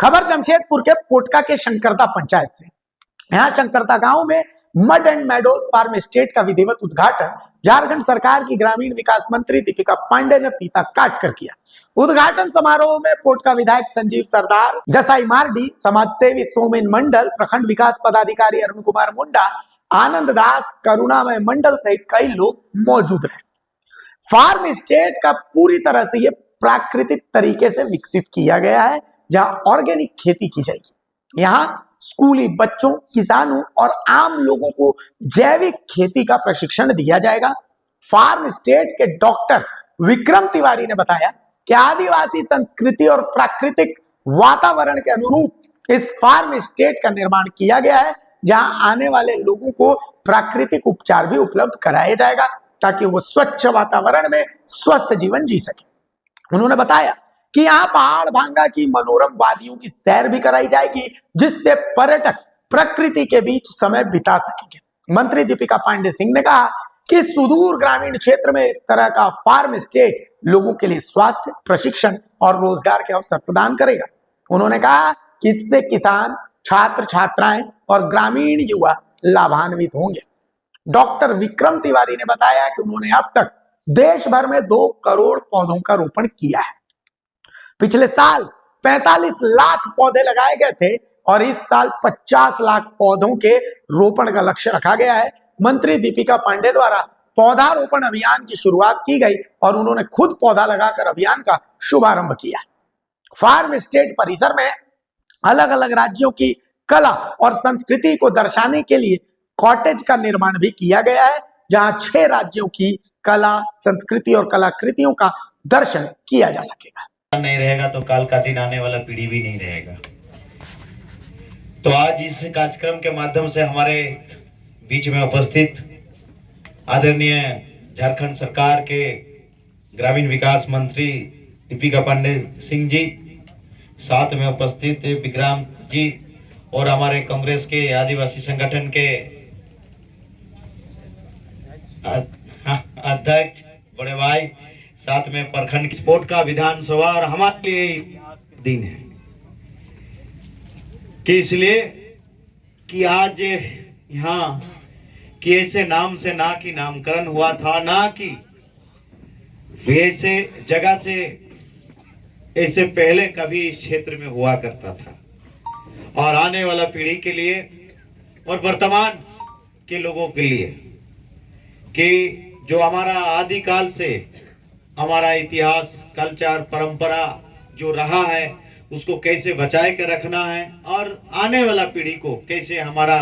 खबर जमशेदपुर के पोटका के शंकरता पंचायत से। यहाँ शंकरता गांव में mud and meadows farm state का विधिवत उद्घाटन झारखंड सरकार की ग्रामीण विकास मंत्री दीपिका पांडे ने फीता काट कर किया। उद्घाटन समारोह में पोटका विधायक संजीव सरदार, जसाई मार्डी, समाजसेवी सोमेन मंडल, प्रखंड विकास पदाधिकारी अरुण कुमार मुंडा, आनंद दास, करुणामय मंडल सहित कई लोग मौजूद रहे। फार्म स्टेट का पूरी तरह से ये प्राकृतिक तरीके से विकसित किया गया है, जहां ऑर्गेनिक खेती की जाएगी। यहाँ स्कूली बच्चों, किसानों और आम लोगों को जैविक खेती का प्रशिक्षण दिया जाएगा। फार्म स्टेट के डॉक्टर विक्रम तिवारी ने बताया कि आदिवासी संस्कृति और प्राकृतिक वातावरण के अनुरूप इस फार्म स्टेट का निर्माण किया गया है, जहां आने वाले लोगों को प्राकृतिक उपचार भी उपलब्ध कराया जाएगा ताकि वो स्वच्छ वातावरण में स्वस्थ जीवन जी सके। उन्होंने बताया कि यहाँ पहाड़ भांगा की मनोरम वादियों की सैर भी कराई जाएगी, जिससे पर्यटक प्रकृति के बीच समय बिता सकेंगे। मंत्री दीपिका पांडे सिंह ने कहा कि सुदूर ग्रामीण क्षेत्र में इस तरह का फार्म स्टेट लोगों के लिए स्वास्थ्य, प्रशिक्षण और रोजगार के अवसर प्रदान करेगा। उन्होंने कहा कि इससे किसान, छात्र छात्राएं और ग्रामीण युवा लाभान्वित होंगे। डॉक्टर विक्रम तिवारी ने बताया कि उन्होंने अब तक देश भर में 2 करोड़ पौधों का रोपण किया है। पिछले साल 45 लाख पौधे लगाए गए थे और इस साल 50 लाख पौधों के रोपण का लक्ष्य रखा गया है। मंत्री दीपिका पांडे द्वारा पौधारोपण अभियान की शुरुआत की गई और उन्होंने खुद पौधा लगाकर अभियान का शुभारंभ किया। फार्म स्टेट परिसर में अलग अलग राज्यों की कला और संस्कृति को दर्शाने के लिए कॉटेज का निर्माण भी किया गया है, जहां 6 राज्यों की कला, संस्कृति और कलाकृतियों का दर्शन किया जा सकेगा। नहीं रहेगा तो काल का दिन आने वाला पीढ़ी भी नहीं रहेगा। तो आज इस कार्यक्रम के माध्यम से हमारे बीच में उपस्थित आदरणीय झारखंड सरकार के ग्रामीण विकास मंत्री दीपिका पांडे सिंह जी, साथ में उपस्थित विक्रम जी और हमारे कांग्रेस के आदिवासी संगठन के अध्यक्ष बड़े भाई, साथ में प्रखंड स्पोर्ट का विधानसभा, और हमारे लिए दिन है कि इसलिए कि आज यहाँ कि ऐसे नाम से ना कि नामकरण हुआ था, ना कि वैसे जगह से ऐसे पहले कभी इस क्षेत्र में हुआ करता था। और आने वाला पीढ़ी के लिए और वर्तमान के लोगों के लिए कि जो हमारा आदिकाल से हमारा इतिहास, कल्चर, परंपरा जो रहा है उसको कैसे बचाए के रखना है और आने वाला पीढ़ी को कैसे हमारा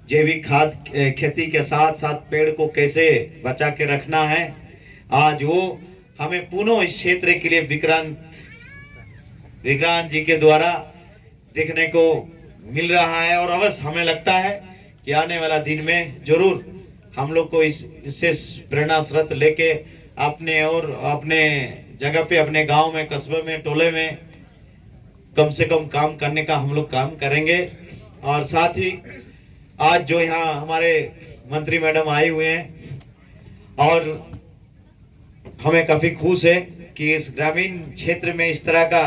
जैविक खाद खेती के साथ साथ पेड़ को कैसे बचा के रखना है। आज वो हमें पुनः इस क्षेत्र के लिए विक्रांत जी के द्वारा देखने को मिल रहा है और अवश्य हमें लगता है कि आने वाला दिन में जरूर हम लोग को इससे प्रेरणा स्रोत लेके अपने और अपने जगह पे, अपने गांव में, कस्बे में, टोले में कम से कम काम करने का हम लोग काम करेंगे। और साथ ही आज जो यहाँ हमारे मंत्री मैडम आए हुए हैं और हमें काफी खुश है कि इस ग्रामीण क्षेत्र में इस तरह का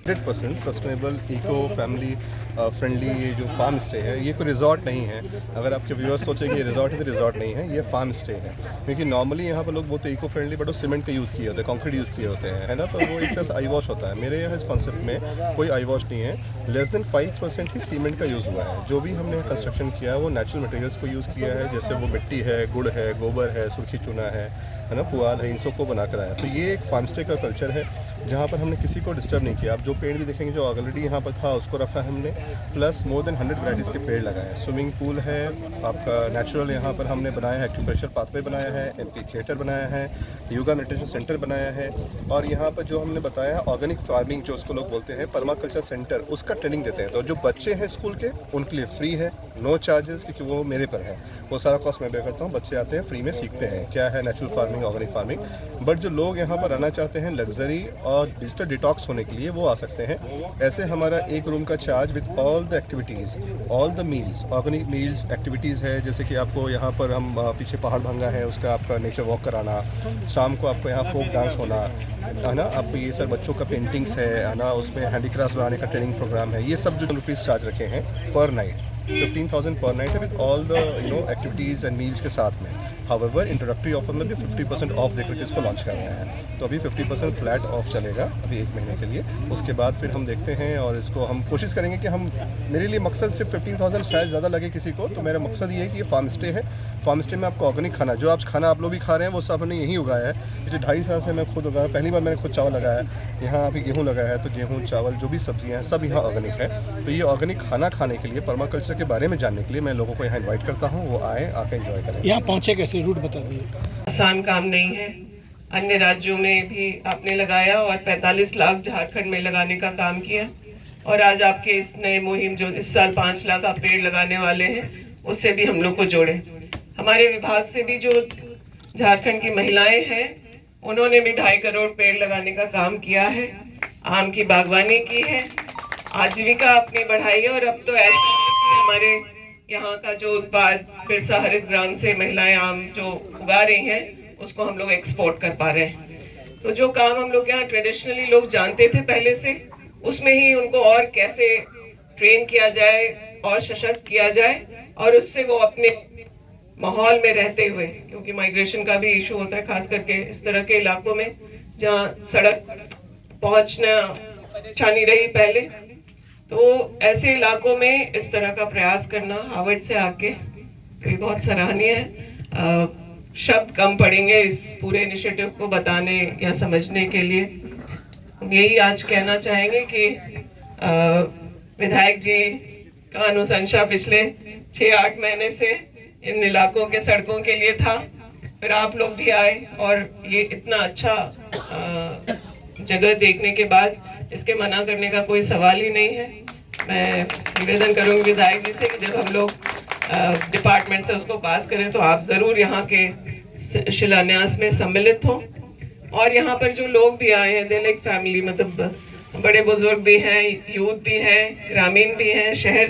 100% सस्टेनेबल, इको फैमिली फ्रेंडली ये जो फार्म स्टे है, ये कोई रिजॉर्ट नहीं है। अगर आपके व्यूअर्स सोचें कि ये रिजॉर्ट है तो रिजॉर्ट नहीं है, ये फार्म स्टे है। क्योंकि नॉर्मली यहाँ पर लोग बोलते हैं इको फ्रेंडली, बट वो सीमेंट का यूज़ किए होते हैं, कंक्रीट यूज़ किए होते हैं, है ना। तो वो एक तरह से आई वॉश होता है। मेरे यहाँ इस कॉन्सेप्ट में कोई आई वॉश नहीं है। लेस देन 5% ही सीमेंट का यूज़ हुआ है। जो भी हमने कंस्ट्रक्शन किया है वो नेचुरल मटेरियल्स को यूज़ किया है, जैसे वो मिट्टी है, गुड़ है, गोबर है, सुर्खी चूना है ना, पुआल है, इन सबको बना कर आया। तो ये एक फार्म स्टे का कल्चर है जहाँ पर हमने किसी को डिस्टर्ब नहीं किया। आप जो पेड़ भी देखेंगे जो ऑलरेडी यहाँ पर था उसको रखा है हमने, प्लस मोर देन 100 वैराइटीज़ के पेड़ लगाए हैं। स्विमिंग पूल है आपका नेचुरल, यहाँ पर हमने बनाया है एक्यूप्रेशर पाथवे बनाया है, एमपी थिएटर बनाया है, योगा मेडिटेशन सेंटर बनाया है। और यहाँ पर जो हमने बताया है ऑर्गेनिक फार्मिंग जो उसको लोग बोलते हैं, पर्माकल्चर सेंटर, उसका ट्रेनिंग देते हैं। तो जो बच्चे हैं स्कूल के उनके लिए फ्री है, नो चार्जेस, क्योंकि वो मेरे पर है, वो सारा कॉस्ट मैं पे करता हूँ। बच्चे आते हैं फ्री में सीखते हैं क्या है natural farming, organic farming. But जो लोग यहाँ पर आना चाहते हैं लग्जरी और डिजिटल डिटॉक्स होने के लिए वो आ सकते हैं। ऐसे हमारा एक रूम का charge with all the activities, all the meals, organic meals activities है, जैसे कि आपको यहाँ पर हम पीछे पहाड़ भंगा है उसका आपका नेचर वॉक कराना, शाम को आपको यहाँ फोक डांस होना है ना, आपको ये सर बच्चों का पेंटिंग्स है ना, उसमें हैंडीक्राफ्ट बनाने का ट्रेनिंग प्रोग्राम है, ये सब जो रुपीज़ चार्ज रखे हैं पर नाइट, 15,000 पर नाइट है with all the activities and meals के साथ में। हाउएवर इंट्रोडक्टरी ऑफर में भी 50% ऑफ देकर के इसको लॉन्च कर रहे हैं, तो अभी 50% फ्लैट ऑफ चलेगा अभी 1 महीने के लिए। उसके बाद फिर हम देखते हैं और इसको हम कोशिश करेंगे कि हम, मेरे लिए मकसद सिर्फ 15,000 शायद ज़्यादा लगे किसी को, तो मेरा मकसद ये है कि ये फार्म स्टे है। फार्म स्टे में आपको ऑर्गेनिक खाना, जो आप खाना आप लोग भी खा रहे हैं वो सब हमने यहीं उगाया है। पिछले 2.5 साल से मैं खुद उगा रहा हूँ, पहली बार मैंने खुद चावल लगाया है यहाँ, अभी गेहूँ लगाया है, तो गेहूँ चावल जो भी सब्जियाँ हैं सब यहाँ ऑर्गेनिक है। तो ये ऑर्गेनिक खाना खाने के लिए, पर्माकल्चर के बारे में जानने के लिए मैं लोगों को यहाँ इन्वाइट करता हूँ, वो आए, आके एंजॉय करें। यहाँ पहुँचे कैसे, रूट बता दीजिए। आसान काम नहीं है, अन्य राज्यों में भी आपने लगाया और 45 लाख झारखंड में लगाने का काम किया, और आज आपके इस नए मुहिम जो इस साल 5 लाख आप पेड़ लगाने वाले हैं, उससे भी हम लोग को जोड़े। हमारे विभाग से भी जो झारखंड की महिलाएं हैं उन्होंने भी 2.5 करोड़ पेड़ लगाने का काम किया है, आम की बागवानी की है, आजीविका अपनी बढ़ाई है, और अब तो ऐसा हमारे यहाँ का जो उत्पाद बिरसा हरित ग्राम से महिलाएं आम जो उगा रही हैं उसको हम लोग एक्सपोर्ट कर पा रहे हैं। तो जो काम हम लोग यहाँ ट्रेडिशनली लोग जानते थे पहले से, उसमें ही उनको और कैसे ट्रेन किया जाए और सशक्त किया जाए, और उससे वो अपने माहौल में रहते हुए, क्योंकि माइग्रेशन का भी इशू होता है खास करके इस तरह के इलाकों में जहाँ सड़क पहुँचना अच्छा नहीं रही पहले, तो ऐसे इलाकों में इस तरह का प्रयास करना हार्वर्ड से आके भी बहुत सराहनीय है। शब्द कम पड़ेंगे इस पूरे इनिशिएटिव को बताने या समझने के लिए। हम यही आज कहना चाहेंगे कि विधायक जी का अनुशंसा पिछले 6-8 महीने से इन इलाकों के सड़कों के लिए था, फिर आप लोग भी आए, और ये इतना अच्छा जगह देखने के बाद इसके मना करने का कोई सवाल ही नहीं है। मैं निवेदन करूंगी विधायक जी से कि जब हम लोग डिपार्टमेंट से उसको पास करें तो आप ज़रूर यहाँ के शिलान्यास में सम्मिलित हों। और यहाँ पर जो लोग भी आए हैं, दे लाइक फैमिली, मतलब बड़े बुजुर्ग भी हैं, यूथ भी हैं, ग्रामीण भी हैं, शहर